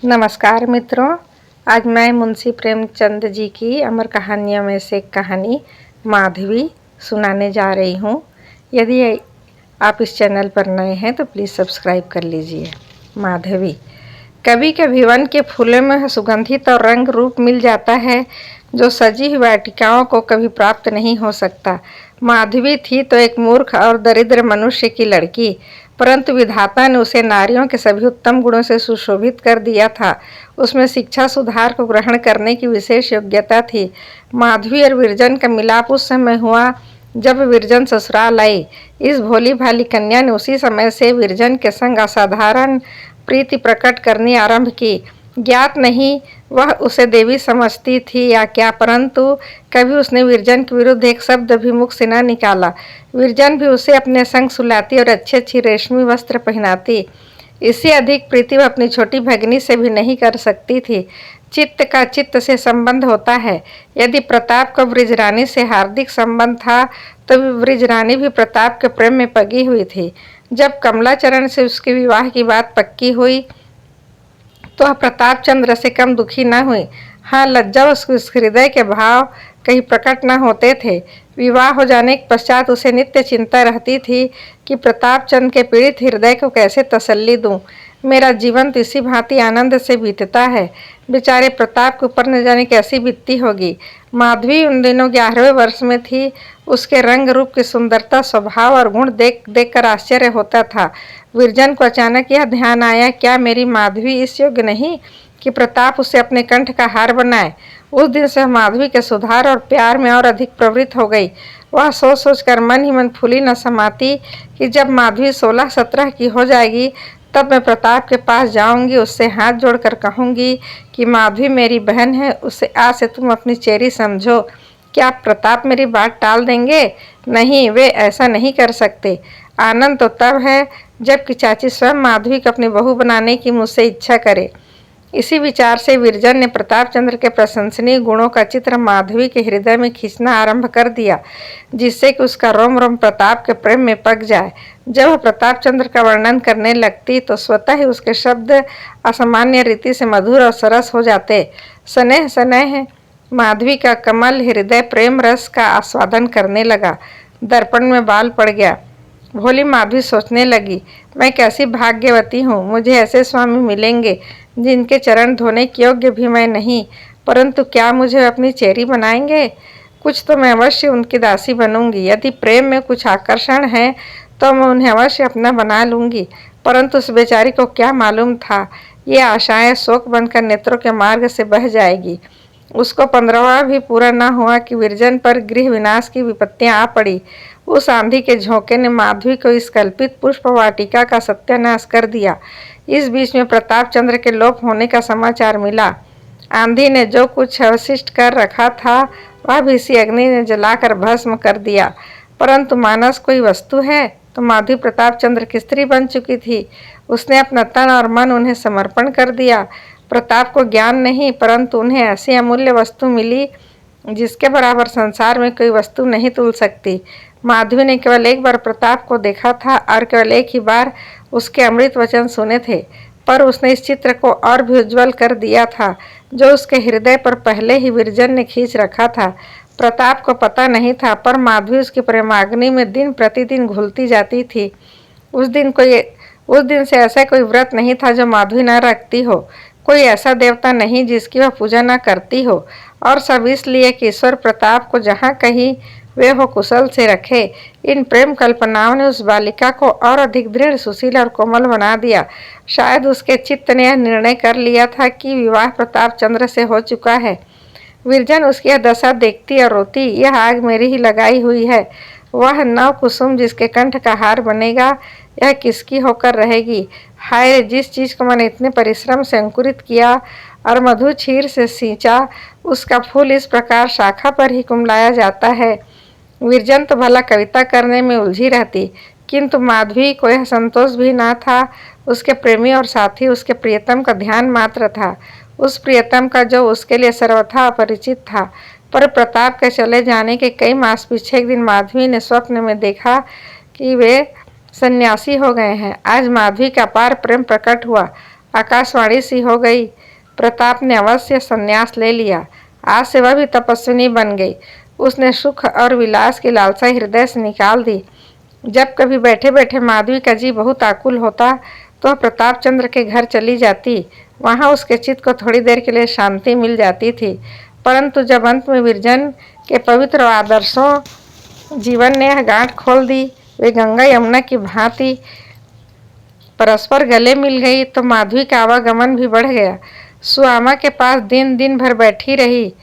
नमस्कार मित्रों, आज मैं मुंशी प्रेमचंद जी की अमर कहानियों में से एक कहानी माधवी सुनाने जा रही हूँ। यदि आप इस चैनल पर नए हैं तो प्लीज़ सब्सक्राइब कर लीजिए। माधवी। कभी कभी वन के फूलों में सुगंधित और रंग रूप मिल जाता है जो सजी हुई वाटिकाओं को कभी प्राप्त नहीं हो सकता। माधवी थी तो एक मूर्ख और दरिद्र मनुष्य की लड़की, परंतु विधाता ने उसे नारियों के सभी उत्तम गुणों से सुशोभित कर दिया था। उसमें शिक्षा सुधार को ग्रहण करने की विशेष योग्यता थी। माधवी और विरजन का मिलाप उस समय हुआ जब विरजन ससुराल आई। इस भोली भाली कन्या ने उसी समय से विरजन के संग असाधारण प्रीति प्रकट करनी आरंभ की। ज्ञात नहीं वह उसे देवी समझती थी या क्या, परंतु कभी उसने विरजन के विरुद्ध एक शब्द भी मुख से न निकाला। विरजन भी उसे अपने संग सुलाती और अच्छी अच्छी रेशमी वस्त्र पहनाती। इससे अधिक प्रीति वह अपनी छोटी भगिनी से भी नहीं कर सकती थी। चित्त का चित्त से संबंध होता है। यदि प्रताप का ब्रिजरानी से हार्दिक संबंध था तो ब्रिजरानी भी प्रताप के प्रेम में पगी हुई थी। जब कमलाचरण से उसके विवाह की बात पक्की हुई तो वह प्रताप चंद्र से कम दुखी न हुई। हाँ, लज्जा उसके हृदय के भाव कहीं प्रकट न होते थे। विवाह हो जाने के पश्चात उसे नित्य चिंता रहती थी कि प्रताप चंद्र के पीड़ित हृदय को कैसे तसल्ली दूं। मेरा जीवन तो इसी भांति आनंद से बीतता है, बेचारे प्रताप के ऊपर न जाने कैसी बीतती होगी। माधवी उन दिनों 11वें वर्ष में थी। उसके रंग रूप की सुंदरता, स्वभाव और गुण देख देख कर आश्चर्य होता था। विरजन को अचानक यह ध्यान आया, क्या मेरी माधवी इस योग्य नहीं कि प्रताप उसे अपने कंठ का हार बनाए। उस दिन से माधवी के सुधार और प्यार में और अधिक प्रवृत्त हो गई। वह सोच सोच कर मन ही मन फूली न समाती कि जब माधवी 16-17 की हो जाएगी तब मैं प्रताप के पास जाऊंगी, उससे हाथ जोड़कर कहूंगी कि माधवी मेरी बहन है, उसे आज से तुम अपनी चेरी समझो। क्या प्रताप मेरी बात टाल देंगे? नहीं, वे ऐसा नहीं कर सकते। आनंद तो तब है जबकि चाची स्वयं माधवी को अपनी बहू बनाने की मुझसे इच्छा करे। इसी विचार से विरजन ने प्रताप चंद्र के प्रशंसनीय गुणों का चित्र माधवी के हृदय में खींचना आरंभ कर दिया, जिससे कि उसका रोम रोम प्रताप के प्रेम में पक जाए। जब वह प्रताप चंद्र का वर्णन करने लगती तो स्वतः ही उसके शब्द असामान्य रीति से मधुर और सरस हो जाते। स्नेह स्नेह माधवी का कमल हृदय प्रेम रस का आस्वादन करने लगा। दर्पण में बाल पड़ गया। भोली माधवी सोचने लगी, मैं कैसी भाग्यवती हूँ, मुझे ऐसे स्वामी मिलेंगे जिनके चरण धोने के योग्य भी मैं नहीं, परंतु क्या मुझे अपनी चेरी बनाएंगे? कुछ तो मैं अवश्य उनकी दासी बनूंगी। यदि प्रेम में कुछ आकर्षण है तो मैं उन्हें अवश्य अपना बना लूंगी। परंतु उस बेचारी को क्या मालूम था, ये आशाएं शोक बनकर नेत्रों के मार्ग से बह जाएगी। उसको 15वां भी पूरा न हुआ कि विरजन पर गृह विनाश की विपत्तियां आ पड़ी। उस आंधी के झोंके ने माधवी को इस कल्पित पुष्प वाटिका का सत्यानाश कर दिया। इस बीच में प्रताप चंद्र के लोप होने का समाचार मिला। आंधी ने जो कुछ अवशिष्ट कर रखा था वह भी इसी अग्नि ने जलाकर भस्म कर दिया। परंतु मानस कोई वस्तु है तो माधवी प्रताप चंद्र की स्त्री बन चुकी थी। उसने अपना तन और मन उन्हें समर्पण कर दिया। प्रताप को ज्ञान नहीं, परंतु उन्हें ऐसी अमूल्य वस्तु मिली जिसके बराबर संसार में कोई वस्तु नहीं तुल सकती। माधवी ने केवल एक बार प्रताप को देखा था और केवल एक ही बार उसके अमृत वचन सुने थे, पर उसने इस चित्र को और भी उज्जवल कर दिया था जो उसके हृदय पर पहले ही विरजन ने खींच रखा था। प्रताप को पता नहीं था, पर माधवी उसकी प्रेमाग्नि में दिन प्रतिदिन घुलती जाती थी। उस दिन से ऐसा कोई व्रत नहीं था जो माधवी न रखती हो, कोई ऐसा देवता नहीं जिसकी वह पूजा न करती हो, और सब इसलिए कि ईश्वर प्रताप को जहाँ कहीं वे हो कुशल से रखे। इन प्रेम कल्पनाओं ने उस बालिका को और अधिक दृढ़, सुशील और कोमल बना दिया। शायद उसके चित्त ने यह निर्णय कर लिया था कि विवाह प्रताप चंद्र से हो चुका है। विरजन उसकी यह दशा देखती और रोती, यह आग मेरी ही लगाई हुई है। वह नव कुसुम जिसके कंठ का हार बनेगा, यह किसकी होकर रहेगी? हाय, जिस चीज को मैंने इतने परिश्रम से अंकुरित किया और मधु क्षीर से सींचा, उसका फूल इस प्रकार शाखा पर ही कुमलाया जाता है। विरजन तो भला कविता करने में उलझी रहती, किंतु माधवी को यह संतोष भी ना था। उसके प्रेमी और साथी उसके प्रियतम का ध्यान मात्र था, उस प्रियतम का जो उसके लिए सर्वथा अपरिचित था। पर प्रताप के चले जाने के कई मास पीछे एक दिन माधवी ने स्वप्न में देखा कि वे सन्यासी हो गए हैं। आज माधवी का अपार प्रेम प्रकट हुआ आकाशवाणी सी हो गई। प्रताप ने अवश्य संन्यास ले लिया। आज से वह भी तपस्विनी बन गई। उसने सुख और विलास की लालसा हृदय से निकाल दी। जब कभी बैठे बैठे माधवी का जी बहुत आकुल होता तो प्रताप चंद्र के घर चली जाती। वहाँ उसके चित्त को थोड़ी देर के लिए शांति मिल जाती थी। परंतु जब अंत में विरजन के पवित्र आदर्शों जीवन ने यह गांठ खोल दी, वे गंगा यमुना की भांति परस्पर गले मिल गई, तो माधवी का आवागमन भी बढ़ गया। सुआमा के पास दिन दिन भर बैठी रही।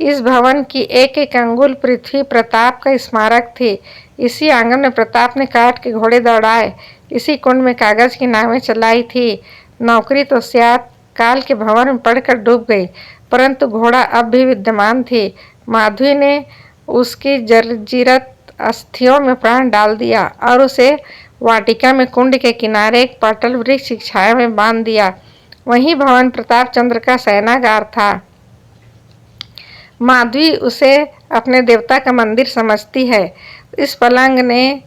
इस भवन की एक एक अंगुल पृथ्वी प्रताप का स्मारक थी। इसी आंगन में प्रताप ने काट के घोड़े दौड़ाए, इसी कुंड में कागज की नावें चलाई थी। नौकरी तो स्यात काल के भंवर में पड़कर डूब गई, परंतु घोड़ा अब भी विद्यमान थी। माधवी ने उसकी जर्जरित अस्थियों में प्राण डाल दिया और उसे वाटिका में कुंड के किनारे एक पाटल वृक्ष की छाया में बांध दिया। वही भवन प्रताप चंद्र का शयनागार था। माधवी उसे अपने देवता का मंदिर समझती है। इस पलंग ने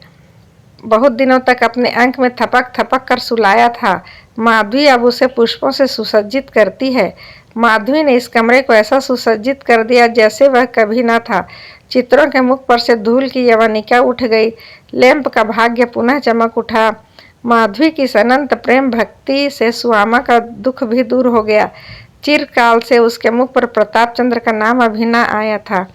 बहुत दिनों तक अपने अंक में थपक थपक कर सुलाया था। माधवी अब उसे पुष्पों से सुसज्जित करती है। माधवी ने इस कमरे को ऐसा सुसज्जित कर दिया जैसे वह कभी न था। चित्रों के मुख पर से धूल की यवनिका उठ गई। लैंप का भाग्य पुनः चमक उठा। माधवी की अनंत प्रेम भक्ति से सुआमा का दुख भी दूर हो गया। चिरकाल से उसके मुख पर प्रताप चंद्र का नाम अभी न आया था।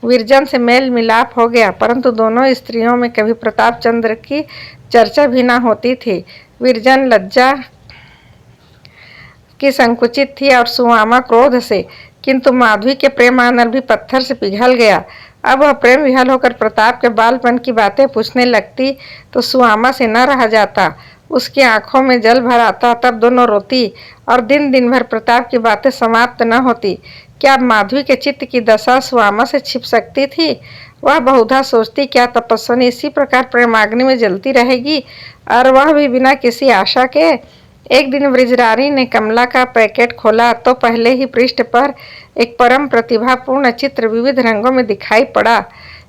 विरजन से मेल मिलाप हो गया, परंतु दोनों स्त्रियों में कभी प्रताप चंद्र की चर्चा भी न होती थी। विरजन लज्जा की संकुचित थी और सुआमा क्रोध से, किंतु माधवी के प्रेमानल भी पत्थर से पिघल गया। अब वह प्रेम विहल होकर प्रताप के बालपन की बातें पूछने लगती तो सुआमा से न रहा जाता। उसकी आंखों में जल भर आता, तब दोनों रोती और दिन दिन भर प्रताप की बातें समाप्त न होती। क्या माधवी के चित्त की दशा सुआमा से छिप सकती थी? वह बहुधा सोचती, क्या तपस्विनी इसी प्रकार प्रेमाग्नि में जलती रहेगी, और वह भी बिना किसी आशा के। एक दिन ब्रिजरानी ने कमला का पैकेट खोला तो पहले ही पृष्ठ पर एक परम प्रतिभापूर्ण चित्र विविध रंगों में दिखाई पड़ा।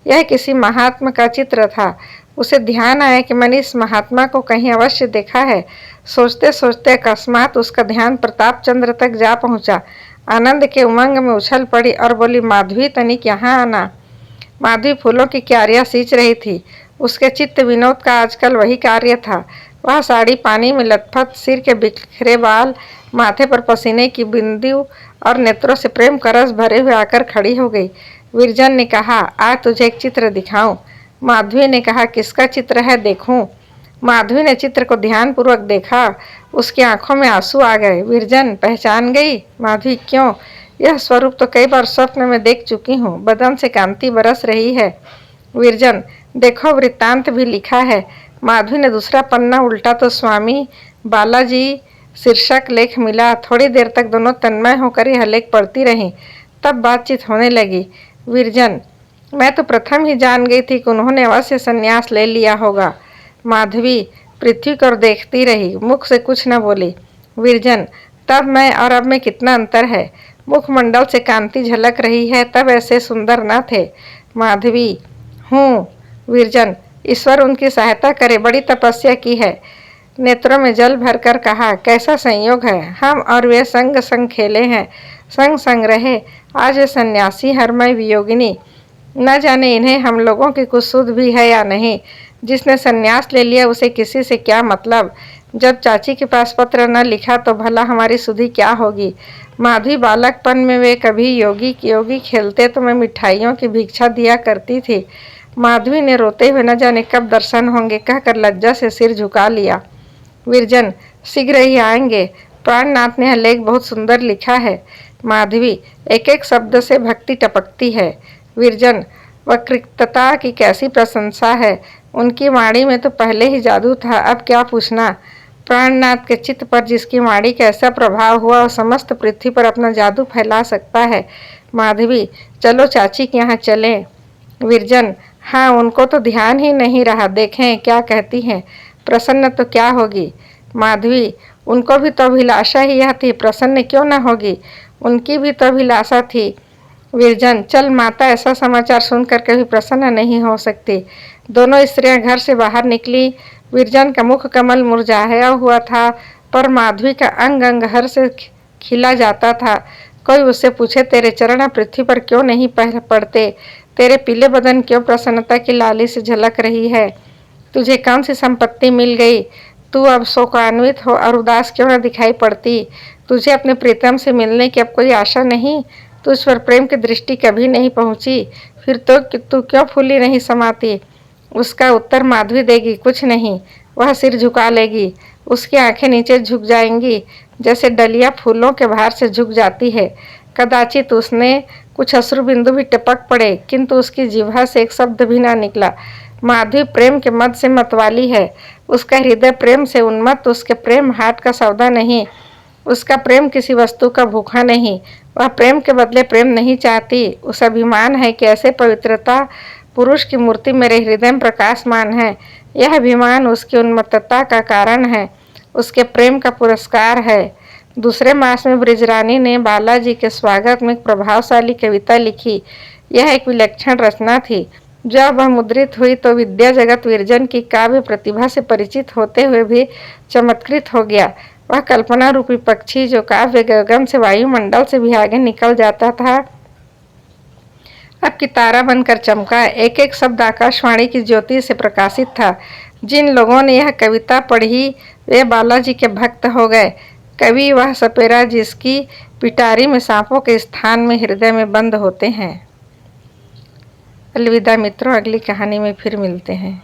यह किसी महात्मा का चित्र था। उसे ध्यान आया कि मैंने इस महात्मा को कहीं अवश्य देखा है। सोचते सोचते अकस्मात उसका ध्यान प्रताप चंद्र तक जा पहुंचा। आनंद के उमंग में उछल पड़ी और बोली, माधवी तनिक यहाँ आना। माधवी फूलों की क्यारियां सींच रही थी। उसके चित्त विनोद का आजकल वही कार्य था। वह साड़ी पानी में लथपथ, सिर के बिखरे बाल, माथे पर पसीने की बिंदु और नेत्रों से प्रेम का रस भरे हुए आकर खड़ी हो गई। विरजन ने कहा, आज तुझे एक चित्र दिखाऊं। माधवी ने कहा, किसका चित्र है, देखूं। माधवी ने चित्र को ध्यानपूर्वक देखा। उसकी आंखों में आंसू आ गए। विरजन, पहचान गई? माधवी, क्यों? यह स्वरूप तो कई बार स्वप्न में देख चुकी हूँ। बदन से कांति बरस रही है। विरजन, देखो, वृत्तांत भी लिखा है। माधवी ने दूसरा पन्ना उल्टा तो स्वामी बालाजी शीर्षक लेख मिला। थोड़ी देर तक दोनों तन्मय होकर यह लेख पढ़ती रहीं। तब बातचीत होने लगी। विरजन, मैं तो प्रथम ही जान गई थी कि उन्होंने अवश्य संन्यास ले लिया होगा। माधवी पृथ्वी को देखती रही, मुख से कुछ न बोली। विरजन, तब मैं और अब में कितना अंतर है। मुखमंडल से कांति झलक रही है, तब ऐसे सुंदर न थे। माधवी, हूँ। विरजन, ईश्वर उनकी सहायता करे, बड़ी तपस्या की है। नेत्रों में जल भरकर कहा, कैसा संयोग है, हम और वे संग संग खेले हैं, संग संग रहे। आज वे सन्यासी हरमय वियोगिनी। न जाने इन्हें हम लोगों की कुछ सुध भी है या नहीं। जिसने सन्यास ले लिया उसे किसी से क्या मतलब। जब चाची के पास पत्र न लिखा तो भला हमारी सुधि क्या होगी। माधवी, बालकपन में वे कभी योगी योगी खेलते तो मैं मिठाइयों की भिक्षा दिया करती थी। माधवी ने रोते हुए न जाने कब दर्शन होंगे कहकर लज्जा से सिर झुका लिया। विरजन, शीघ्र ही आएंगे। प्राणनाथ ने यह लेख बहुत सुंदर लिखा है। माधवी, एक एक शब्द से भक्ति टपकती है। विरजन, वक्तृता की कैसी प्रशंसा है। उनकी वाणी में तो पहले ही जादू था, अब क्या पूछना। प्राणनाथ के चित्त पर जिसकी वाणी का ऐसा प्रभाव हुआ वह समस्त पृथ्वी पर अपना जादू फैला सकता है। माधवी, चलो चाची के यहाँ चलें। विरजन, हाँ, उनको तो ध्यान ही नहीं रहा, देखें क्या कहती हैं। प्रसन्न तो क्या होगी। माधवी, उनको भी तो अभिलाषा ही यह थी, प्रसन्न क्यों न होगी। उनकी भी तो अभिलाषा थी। विरजन, चल, माता ऐसा समाचार सुनकर कभी प्रसन्न नहीं हो सकती। दोनों स्त्रियां घर से बाहर निकली। विरजन का मुख कमल मुरझाया हुआ था। पर माधवी का अंग अंग हर्ष से खिला जाता था। कोई उससे पूछे, तेरे चरण पृथ्वी पर क्यों नहीं पड़ते? तेरे पीले बदन क्यों प्रसन्नता की लाली से झलक रही है? तुझे कौन सी संपत्ति मिल गई? तू अब शोकान्वित हो और उदास क्यों न दिखाई पड़ती? तुझे अपने प्रीतम से मिलने की अब कोई आशा नहीं? तुझ पर प्रेम की दृष्टि कभी नहीं पहुंची, फिर तो तू क्यों फूली नहीं समाती? उसका उत्तर माधवी देगी, कुछ नहीं। वह सिर झुका लेगी। उसकी आंखें नीचे झुक जाएंगी, जैसे डलिया फूलों के भार से झुक जाती है। कदाचित उसने कुछ अश्रु बिंदु भी टपक पड़े, किंतु उसकी जिह्वा से एक शब्द भी ना निकला। माधवी प्रेम के मद से मतवाली है। उसका हृदय प्रेम से उन्मत्त, उसके प्रेम हाट का सौदा नहीं। उसका प्रेम किसी वस्तु का भूखा नहीं। वह प्रेम के बदले प्रेम नहीं चाहती। उस अभिमान है कि ऐसे पवित्रता पुरुष की मूर्ति मेरे हृदय में प्रकाशमान है। यह अभिमान उसकी उन्मत्तता का कारण है, उसके प्रेम का पुरस्कार है। दूसरे मास में ब्रिजरानी ने बालाजी के स्वागत में एक प्रभावशाली कविता लिखी। यह एक विलक्षण रचना थी। जब वह मुद्रित हुई तो विद्या जगत विरजन की काव्य प्रतिभा से परिचित होते हुए भी चमत्कृत हो गया। वह कल्पना रूपी पक्षी जो काव्य गगन से वायुमंडल से भी आगे निकल जाता था, अब की तारा बनकर चमका। एक एक शब्द आकाशवाणी की ज्योति से प्रकाशित था। जिन लोगों ने यह कविता पढ़ी वे बालाजी के भक्त हो गए। कवि वह सपेरा जिसकी पिटारी में सांपों के स्थान में हृदय में बंद होते हैं। अलविदा मित्रों, अगली कहानी में फिर मिलते हैं।